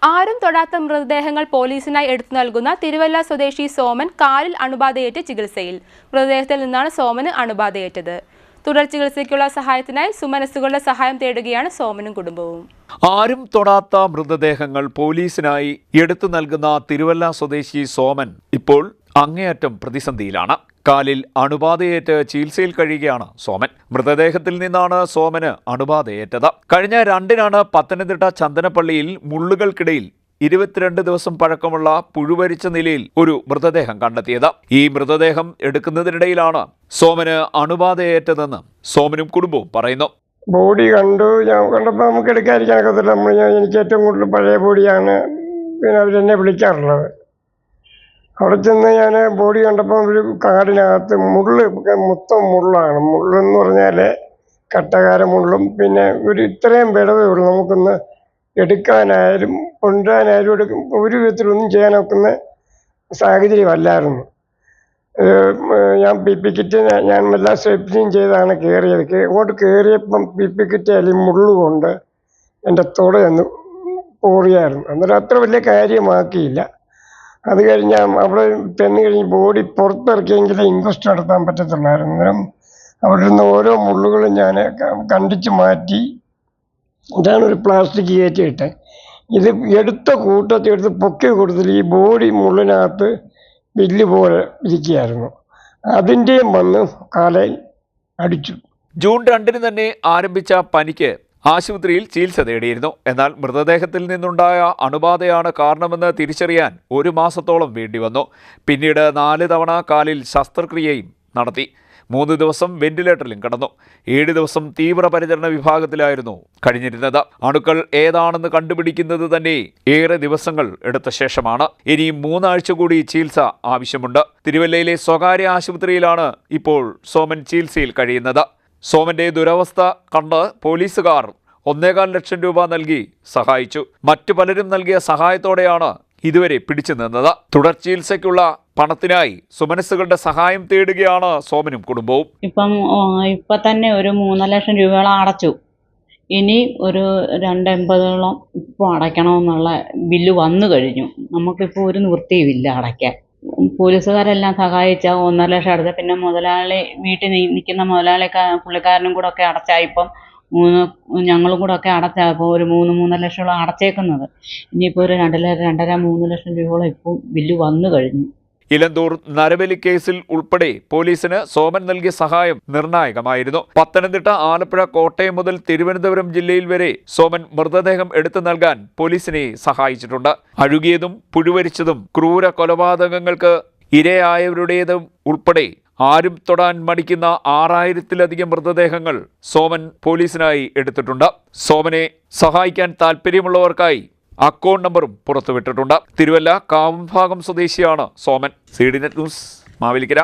ആരും തൊടാത്ത മൃതദേഹങ്ങൾ പോലീസിനായി എടുത്തു നൽകുന്ന തിരുവല്ല സ്വദേശി സോമൻ കാലിൽ അണുബാധയേറ്റ് ചികിത്സയിൽ. മൃതദേഹത്തിൽ നിന്നാണ് സോമന് അണുബാധയേറ്റത്. തുടർ ചികിത്സയ്ക്കുള്ള സഹായത്തിനായി സുമനസ്സുകളുടെ സഹായം തേടുകയാണ് സോമനും കുടുംബവും. ആരും തൊടാത്ത മൃതദേഹങ്ങൾ പോലീസിനായി എടുത്തു നൽകുന്ന തിരുവല്ല സ്വദേശി സോമൻ ഇപ്പോൾ അങ്ങേയറ്റം പ്രതിസന്ധിയിലാണ്. കാലിൽ അണുബാധയേറ്റ് ചികിത്സയിൽ കഴിയുകയാണ് സോമൻ. മൃതദേഹത്തിൽ നിന്നാണ് സോമന് അണുബാധയേറ്റത്. കഴിഞ്ഞ 2-നാണ് പത്തനംതിട്ട ചന്ദനപ്പള്ളിയിൽ മുള്ളുകൾക്കിടയിൽ 22 ദിവസം പഴക്കമുള്ള പുഴുവരിച്ച നിലയിൽ ഒരു മൃതദേഹം കണ്ടെത്തിയത്. ഈ മൃതദേഹം എടുക്കുന്നതിനിടയിലാണ് സോമന് അണുബാധയേറ്റതെന്ന് സോമനും കുടുംബവും പറയുന്നു. ബോഡി കണ്ടപ്പോൾ നമുക്ക് എടുക്കാതിരിക്കാനൊക്കത്തില്ല. എനിക്ക് ഏറ്റവും കൂടുതൽ പഴയ ബോഡിയാണ് പിന്നെ അവരെന്നെ വിളിക്കാറുള്ളത്. അവിടെ ചെന്ന് ഞാൻ ബോഡി കണ്ടപ്പോൾ ഒരു കാടിനകത്ത് മൊത്തം മുള്ളാണ്. മുള്ളെന്ന് പറഞ്ഞാൽ കട്ടകാര മുള്ളും പിന്നെ ഒരു ഇത്രയും വിടവേ ഉള്ളൂ. നമുക്കൊന്ന് എടുക്കാനായാലും കൊണ്ടുവരാനായാലും ഒരു വിധത്തിലൊന്നും ചെയ്യാനൊക്കുന്ന സാഹചര്യമല്ലായിരുന്നു. ഞാൻ പി കിറ്റ് ഞാൻ എല്ലാ സെപ്റ്റിയും ചെയ്താണ് കയറിയത്. അങ്ങോട്ട് കയറിയപ്പം പി കിറ്റ് അല്ലെങ്കിൽ മുള്ളുകൊണ്ട് എൻ്റെ തുടയൊന്ന് പോറിയായിരുന്നു. അന്നേരം അത്ര വലിയ കാര്യമാക്കിയില്ല. അത് കഴിഞ്ഞ് അവിടെ ചെന്ന് കഴിഞ്ഞ് ബോഡി പുറത്തിറക്കിയെങ്കിലേ ഇൻക്വസ്റ്റ് നടത്താൻ പറ്റത്തുള്ളായിരുന്നു. അന്നേരം അവിടെ നിന്ന് ഓരോ മുള്ളുകളും ഞാൻ കണ്ടിച്ച് മാറ്റി ഇതാണ് ഒരു പ്ലാസ്റ്റിക് കയറ്റിയിട്ട് ഇത് എടുത്ത കൂട്ടത്തിൽ എടുത്ത് പൊക്കി കൊടുത്തില്ല. ഈ ബോഡി മുള്ളിനകത്ത് വില്ല് പോലെ ഇരിക്കുകയായിരുന്നു. അതിൻ്റെയും വന്ന് കാലിൽ അടിച്ചു. ജൂൺ 2-ന് തന്നെ ആരംഭിച്ച പനിക്ക് ആശുപത്രിയിൽ ചികിത്സ തേടിയിരുന്നു. എന്നാൽ മൃതദേഹത്തിൽ നിന്നുണ്ടായ അണുബാധയാണ് കാരണമെന്ന് തിരിച്ചറിയാൻ 1 മാസത്തോളം വേണ്ടിവന്നു. പിന്നീട് 4 തവണ കാലിൽ ശസ്ത്രക്രിയയും നടത്തി. 3 ദിവസം വെന്റിലേറ്ററിലും കിടന്നു. 7 ദിവസം തീവ്രപരിചരണ വിഭാഗത്തിലായിരുന്നു കഴിഞ്ഞിരുന്നത്. അണുക്കൾ ഏതാണെന്ന് കണ്ടുപിടിക്കുന്നത് തന്നെ ഏറെ ദിവസങ്ങൾ എടുത്ത ശേഷമാണ്. ഇനിയും 3 ആഴ്ച കൂടി ചികിത്സ ആവശ്യമുണ്ട്. തിരുവല്ലയിലെ സ്വകാര്യ ആശുപത്രിയിലാണ് ഇപ്പോൾ സോമൻ ചികിത്സയിൽ കഴിയുന്നത്. സോമന്റെ ദുരവസ്ഥ കണ്ട് പോലീസുകാർ 1.25 ലക്ഷം രൂപ നൽകി സഹായിച്ചു. മറ്റു പലരും നൽകിയ സഹായത്തോടെയാണ് ഇതുവരെ പിടിച്ചു നിന്നത്. തുടർ ചികിത്സയ്ക്കുള്ള പണത്തിനായി സുമനസ്സുകളുടെ സഹായം തേടുകയാണ് സോമനും കുടുംബവും. ഇപ്പം തന്നെ ഒരു 3 ലക്ഷം രൂപയോളം അടച്ചു. ഇനി ഒരു 280ഓളം ഇപ്പോൾ അടയ്ക്കണമെന്നുള്ള ബില്ല് വന്നു കഴിഞ്ഞു. നമുക്കിപ്പോൾ ഒരു നിവൃത്തിയുമില്ല അടയ്ക്കാൻ. പോലീസുകാരെല്ലാം സഹായിച്ച 1.5 ലക്ഷം അടച്ച പിന്നെ മുതലാളി വീട്ടിൽ നിൽക്കുന്ന മുതലാളി പുള്ളിക്കാരനും കൂടെ ഒക്കെ അടച്ചായിപ്പം ഞങ്ങളും കൂടെ ഒക്കെ അടച്ചായപ്പോൾ ഒരു 3-3.5 ലക്ഷത്തോളം അടച്ചേക്കുന്നത്. ഇനിയിപ്പോൾ ഒരു 2.5-3 ലക്ഷം രൂപയോളം ഇപ്പോൾ ബില്ല് വന്നു കഴിഞ്ഞു. ഇലന്തൂർ നരബലി കേസിൽ ഉൾപ്പെടെ പോലീസിന് സോമൻ നൽകിയ സഹായം നിർണായകമായിരുന്നു. പത്തനംതിട്ട, ആലപ്പുഴ, കോട്ടയം മുതൽ തിരുവനന്തപുരം ജില്ലയിൽ വരെ സോമൻ മൃതദേഹം എടുത്തു നൽകാൻ പോലീസിനെ സഹായിച്ചിട്ടുണ്ട്. അഴുകിയതും പുഴുവരിച്ചതും ക്രൂര കൊലപാതകങ്ങൾക്ക് ഇരയായവരുടേതും ഉൾപ്പെടെ ആരും തൊടാൻ മടിക്കുന്ന 6000-ലധികം മൃതദേഹങ്ങൾ സോമൻ പോലീസിനായി എടുത്തിട്ടുണ്ട്. സോമനെ സഹായിക്കാൻ താല്പര്യമുള്ളവർക്കായി അക്കൗണ്ട് നമ്പറും പുറത്തുവിട്ടിട്ടുണ്ട്. തിരുവല്ല കാവുംഭാഗം സ്വദേശിയാണ് സോമൻ. CDNet news, Mavelikkara.